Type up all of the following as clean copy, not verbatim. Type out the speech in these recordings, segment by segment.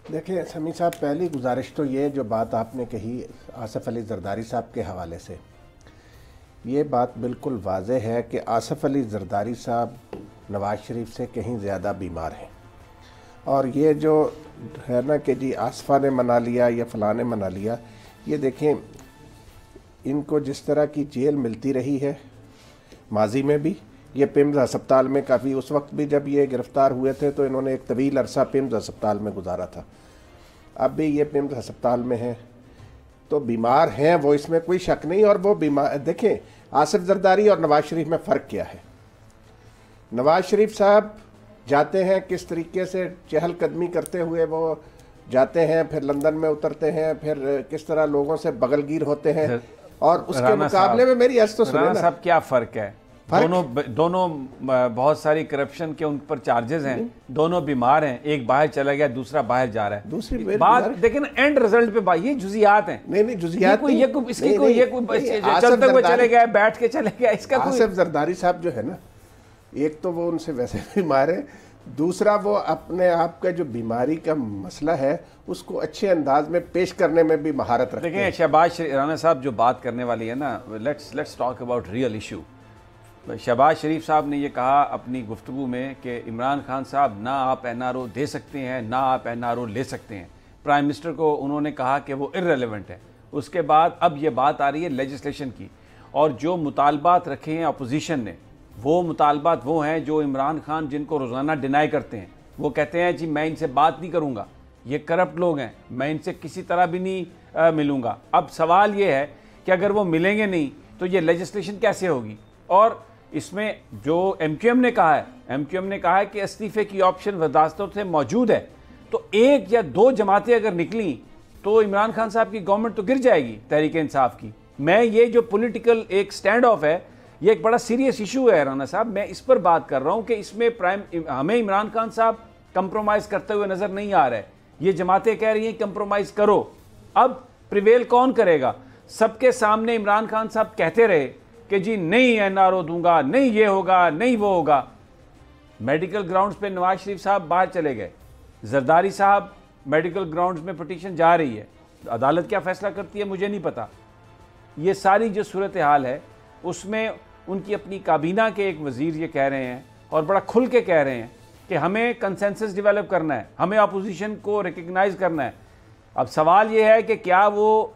دیکھیں سمیع صاحب، پہلی گزارش تو یہ جو بات آپ نے کہی آصف علی زرداری صاحب کے حوالے سے، یہ بات بالکل واضح ہے کہ آصف علی زرداری صاحب نواز شریف سے کہیں زیادہ بیمار ہیں. اور یہ جو ہے نا کہ جی آصفہ نے منا لیا یا فلاں نے منا لیا، یہ دیکھیں ان کو جس طرح کی جیل ملتی رہی ہے ماضی میں بھی، یہ پیمز ہسپتال میں کافی، اس وقت بھی جب یہ گرفتار ہوئے تھے تو انہوں نے ایک طویل عرصہ پیمز ہسپتال میں گزارا تھا، اب بھی یہ پیمز ہسپتال میں ہیں، تو بیمار ہیں وہ، اس میں کوئی شک نہیں. اور وہ بیمار، دیکھیں آصف زرداری اور نواز شریف میں فرق کیا ہے. نواز شریف صاحب جاتے ہیں کس طریقے سے چہل قدمی کرتے ہوئے وہ جاتے ہیں، پھر لندن میں اترتے ہیں، پھر کس طرح لوگوں سے بغل گیر ہوتے ہیں، اور اس کے مقابلے میں میری عرض تو سنیں نا صاحب کیا فرق ہے. دونوں بہت ساری کرپشن کے ان پر چارجز ہیں، دونوں بیمار ہیں، ایک باہر چلا گیا دوسرا باہر جا رہا ہے. دوسری بات دیکھیں نا اینڈ رزلٹ پہ یہ جزیات ہیں. نہیں جزیات چلتے ہوئے چلے گئے، بیٹھ کے چلے گئے، اس کا آصف زرداری صاحب جو ہے نا، ایک تو وہ ان سے ویسے بیمار ہے، دوسرا وہ اپنے آپ کا جو بیماری کا مسئلہ ہے اس کو اچھے انداز میں پیش کرنے میں بھی مہارت رکھتے ہیں. دیکھیں شہباز رانا صاحب جو بات کرنے والی ہے نا، let's talk about real issue. Shehbaz Sharif صاحب نے یہ کہا اپنی گفتگو میں کہ عمران خان صاحب نہ آپ این آر او دے سکتے ہیں نہ آپ این آر او لے سکتے ہیں. پرائم منسٹر کو انہوں نے کہا کہ وہ ارریلیونٹ ہے. اس کے بعد اب یہ بات آ رہی ہے لیجسلیشن کی، اور جو مطالبات رکھے ہیں اپوزیشن نے، وہ مطالبات وہ ہیں جو عمران خان جن کو روزانہ ڈینائی کرتے ہیں. وہ کہتے ہیں جی میں ان سے بات نہیں کروں گا، یہ کرپٹ لوگ ہیں، میں ان سے کسی طرح بھی نہیں ملوں گا. اب سوال یہ ہے کہ اگر وہ ملیں گے نہیں تو یہ لیجسلیشن کیسے ہوگی. اور اس میں جو ایم کیو ایم نے کہا ہے کہ استعفے کی آپشن وزارتوں سے موجود ہے. تو ایک یا دو جماعتیں اگر نکلیں تو عمران خان صاحب کی گورنمنٹ تو گر جائے گی تحریک انصاف کی. میں یہ جو پولیٹیکل ایک سٹینڈ آف ہے، یہ ایک بڑا سیریس ایشو ہے رانا صاحب. میں اس پر بات کر رہا ہوں کہ اس میں ہمیں عمران خان صاحب کمپرومائز کرتے ہوئے نظر نہیں آ رہا ہے. یہ جماعتیں کہہ رہی ہیں کمپرومائز کرو. اب پریویل کون کرے گا؟ سب کے سامنے عمران خان صاحب کہتے رہے کہ جی نہیں این آر او دوں گا، نہیں یہ ہوگا، نہیں وہ ہوگا. میڈیکل گراؤنڈز پہ نواز شریف صاحب باہر چلے گئے، زرداری صاحب میڈیکل گراؤنڈز میں پٹیشن جا رہی ہے. عدالت کیا فیصلہ کرتی ہے مجھے نہیں پتا. یہ ساری جو صورتحال ہے اس میں ان کی اپنی کابینہ کے ایک وزیر یہ کہہ رہے ہیں اور بڑا کھل کے کہہ رہے ہیں کہ ہمیں کنسنسس ڈیولپ کرنا ہے، ہمیں اپوزیشن کو ریکگنائز کرنا ہے. اب سوال یہ ہے کہ کیا وہ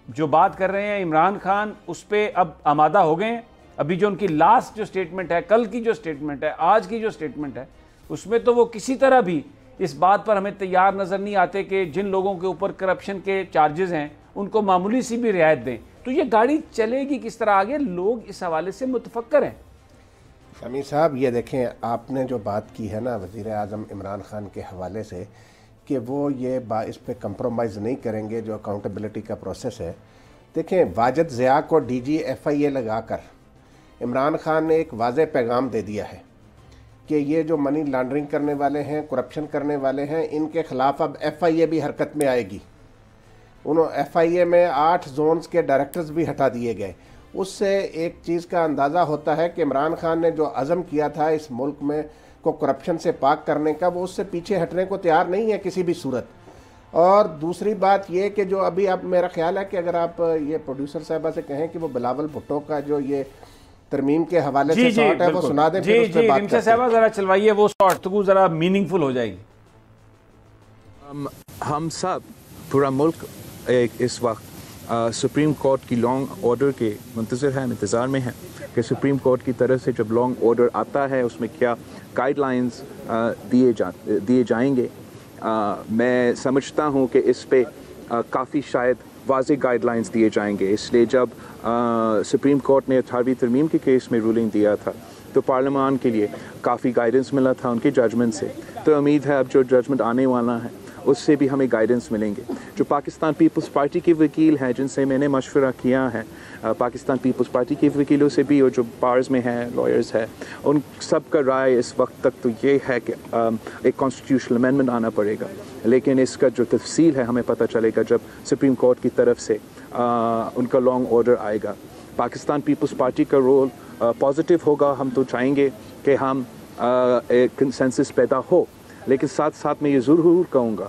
جو بات کر رہے ہیں عمران خان اس پہ اب آمادہ ہو گئے ہیں؟ ابھی جو ان کی لاسٹ جو سٹیٹمنٹ ہے، کل کی جو سٹیٹمنٹ ہے، آج کی جو سٹیٹمنٹ ہے، اس میں تو وہ کسی طرح بھی اس بات پر ہمیں تیار نظر نہیں آتے کہ جن لوگوں کے اوپر کرپشن کے چارجز ہیں ان کو معمولی سی بھی رعایت دیں. تو یہ گاڑی چلے گی کس طرح آگے؟ لوگ اس حوالے سے متفکر ہیں. سمیع صاحب یہ دیکھیں، آپ نے جو بات کی ہے نا وزیر اعظم عمران خان کے حوالے سے کہ وہ یہ اس پہ کمپرومائز نہیں کریں گے جو اکاؤنٹیبلٹی کا پروسیس ہے. دیکھیں واجد ضیاء کو ڈی جی ایف آئی اے لگا کر عمران خان نے ایک واضح پیغام دے دیا ہے کہ یہ جو منی لانڈرنگ کرنے والے ہیں، کرپشن کرنے والے ہیں، ان کے خلاف اب ایف آئی اے بھی حرکت میں آئے گی. ایف آئی اے میں 8 زونز کے ڈائریکٹرز بھی ہٹا دیے گئے. اس سے ایک چیز کا اندازہ ہوتا ہے کہ عمران خان نے جو عزم کیا تھا اس ملک میں کو کرپشن سے پاک کرنے کا، وہ اس سے پیچھے ہٹنے کو تیار نہیں ہے کسی بھی صورت. اور دوسری بات یہ کہ جو ابھی اب میرا خیال ہے کہ اگر آپ یہ پروڈیوسر صاحبہ سے کہیں کہ وہ بلاول بھٹو کا جو یہ ترمیم کے حوالے سے شارٹ ہے وہ سنا دیں، پھر اس پہ بات کرتے ہیں. صاحبہ ذرا چلوائیے وہ شارٹ، تو ذرا میننگ فل ہو جائے گی. ہم سب پورا ملک اس وقت سپریم کورٹ کی لانگ آرڈر کے انتظار میں ہیں کہ سپریم کورٹ کی طرف سے جب لانگ آرڈر آتا ہے اس میں کیا گائیڈ لائنز دیے جائیں گے. میں سمجھتا ہوں کہ اس پہ کافی شاید واضح گائیڈ لائنز دیے جائیں گے. اس لیے جب سپریم کورٹ نے 18ویں ترمیم کے کیس میں رولنگ دیا تھا تو پارلیمان کے لیے کافی گائیڈنس ملا تھا ان کے ججمنٹ سے. تو امید ہے اب جو ججمنٹ آنے والا ہے اس سے بھی ہمیں گائیڈنس ملیں گے. جو پاکستان پیپلز پارٹی کے وکیل ہیں جن سے میں نے مشورہ کیا ہے، پاکستان پیپلز پارٹی کے وکیلوں سے بھی، اور جو بارز میں ہیں، لائرز ہیں، ان سب کا رائے اس وقت تک تو یہ ہے کہ ایک کانسٹیٹیوشنل امینڈمنٹ آنا پڑے گا. لیکن اس کا جو تفصیل ہے ہمیں پتہ چلے گا جب سپریم کورٹ کی طرف سے ان کا لانگ آرڈر آئے گا. پاکستان پیپلز پارٹی کا رول پازیٹیو ہوگا. ہم تو چاہیں گے کہ ہم ایک کنسنسس پیدا ہو، لیکن ساتھ ساتھ میں یہ ضرور کہوں گا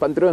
15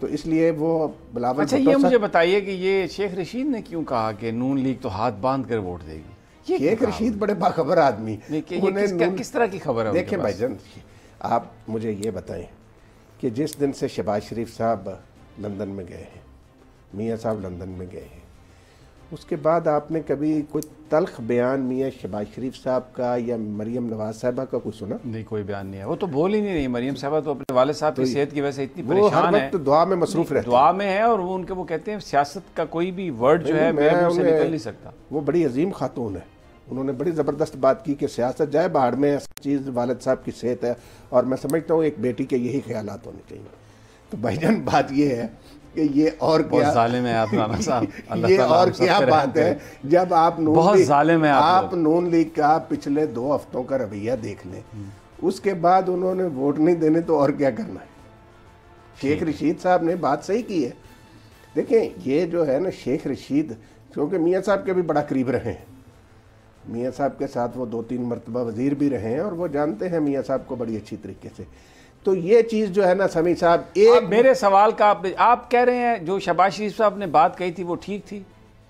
تو اس لیے وہ بلاول اچھا یہ مجھے بتائیے کہ یہ شیخ رشید نے کیوں کہا کہ نون لیگ تو ہاتھ باندھ کر ووٹ دے گی؟ شیخ رشید بڑے باخبر آدمی، کس طرح کی خبر ہے؟ دیکھیں بھائی جان، آپ مجھے یہ بتائیں کہ جس دن سے شہباز شریف صاحب لندن میں گئے ہیں، میاں صاحب لندن میں گئے ہیں، اس کے بعد آپ نے کبھی کوئی تلخ بیان میاں شہباز شریف صاحب کا یا مریم نواز صاحبہ کا کوئی سنا؟ نہیں، کوئی بیان نہیں ہے، وہ تو بول ہی نہیں رہی۔ مریم صاحبہ تو اپنے والد صاحب کی صحت کی وجہ سے اتنی پریشان ہے، وہ ہر وقت دعا میں مصروف رہتے ہیں، دعا میں ہے، اور وہ ان کے وہ کہتے ہیں سیاست کا کوئی بھی ورڈ جو ہے میرے منہ سے نکل نہیں سکتا۔ وہ بڑی عظیم خاتون ہے، انہوں نے بڑی زبردست بات کی کہ سیاست جائے باہر میں، چیز والد صاحب کی صحت ہے، اور میں سمجھتا ہوں ایک بیٹی کے یہی خیالات ہونے چاہیے۔ تو بھائی جان بات یہ ہے کہ یہ اور کیا بہت ظالم ہے آپ رانا صاحب، یہ اور کیا بات ہے جب آپ بہت ظالم ہے آپ نون لیگ کا پچھلے 2 ہفتوں کا رویہ دیکھ لیں، اس کے بعد انہوں نے ووٹ نہیں دینے تو اور کیا کرنا ہے؟ شیخ رشید صاحب نے بات صحیح کی ہے۔ دیکھیں یہ جو ہے نا شیخ رشید، کیونکہ میاں صاحب کے بھی بڑا قریب رہے ہیں، میاں صاحب کے ساتھ وہ 2-3 مرتبہ وزیر بھی رہے ہیں، اور وہ جانتے ہیں میاں صاحب کو بڑی اچھی طریقے سے۔ تو یہ چیز جو ہے نا سمیع صاحب، ایک میرے سوال کا آپ کہہ رہے ہیں جو شہباز شریف صاحب نے بات کہی تھی وہ ٹھیک تھی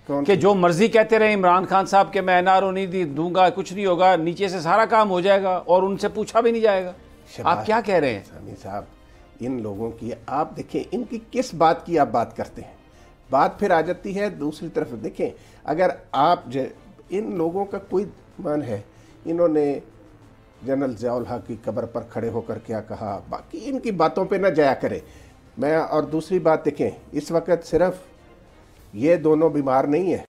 کہ جو مرضی کہتے رہے عمران خان صاحب کہ میں NRO نہیں دوں گا، کچھ نہیں ہوگا، نیچے سے سارا کام ہو جائے گا اور ان سے پوچھا بھی نہیں جائے گا؟ آپ کیا کہہ رہے ہیں سمیع صاحب؟ ان لوگوں کی آپ دیکھیں، ان کی کس بات کی آپ بات کرتے ہیں؟ بات پھر آ جاتی ہے دوسری طرف۔ دیکھیں اگر آپ ان لوگوں کا کوئی مان ہے، انہوں نے جنرل ضیاء الحق کی قبر پر کھڑے ہو کر کیا کہا، باقی ان کی باتوں پہ نہ جایا کرے۔ میں اور دوسری بات دیکھیں، اس وقت صرف یہ دونوں بیمار نہیں ہیں،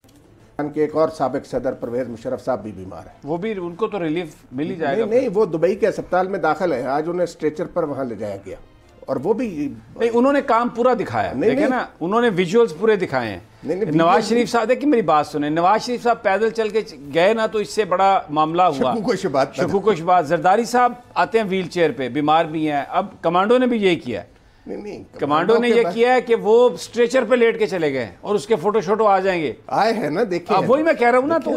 ان کے ایک اور سابق صدر پرویز مشرف صاحب بھی بیمار ہیں، وہ بھی ان کو تو ریلیف مل ہی جائے گا۔ نہیں وہ دبئی کے اسپتال میں داخل ہے، آج انہیں اسٹریچر پر وہاں لے جایا گیا، اور وہ بھی نہیں، انہوں نے کام پورا دکھایا، دیکھیں نا، انہوں نے ویژولز پورے دکھائے ہیں۔ نواز شریف صاحب، دیکھیں میری بات سنیں، نواز شریف صاحب پیدل چل کے گئے نا تو اس سے بڑا معاملہ ہوا، شکوک و شبہات۔ زرداری صاحب آتے ہیں ویل چیئر پہ، بیمار بھی ہیں، اب کمانڈو نے بھی یہی کیا ہے، کمانڈو نے یہ کیا ہے کہ وہ اسٹریچر پہ لیٹ کے چلے گئے اور اس کے فوٹو شوٹو آ جائیں گے، آئے ہیں نا، دیکھیں وہی میں کہہ رہا ہوں نا، تو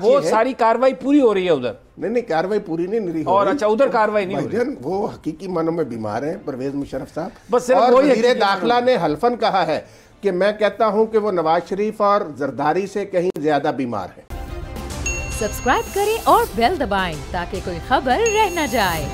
وہ ساری کاروائی پوری ہو رہی ہے ادھر۔ نہیں کاروائی پوری نہیں رہی، اور اچھا ادھر کاروائی نہیں ہو رہی، وہ حقیقی معنوں میں بیمار ہیں پرویز مشرف صاحب، بس صرف اور وہی وزیر داخلہ نے حلفاً کہا ہے کہ میں کہتا ہوں کہ وہ نواز شریف اور زرداری سے کہیں زیادہ بیمار ہیں۔ سبسکرائب کریں اور بیل دبائیں تاکہ کوئی خبر رہ نہ جائے۔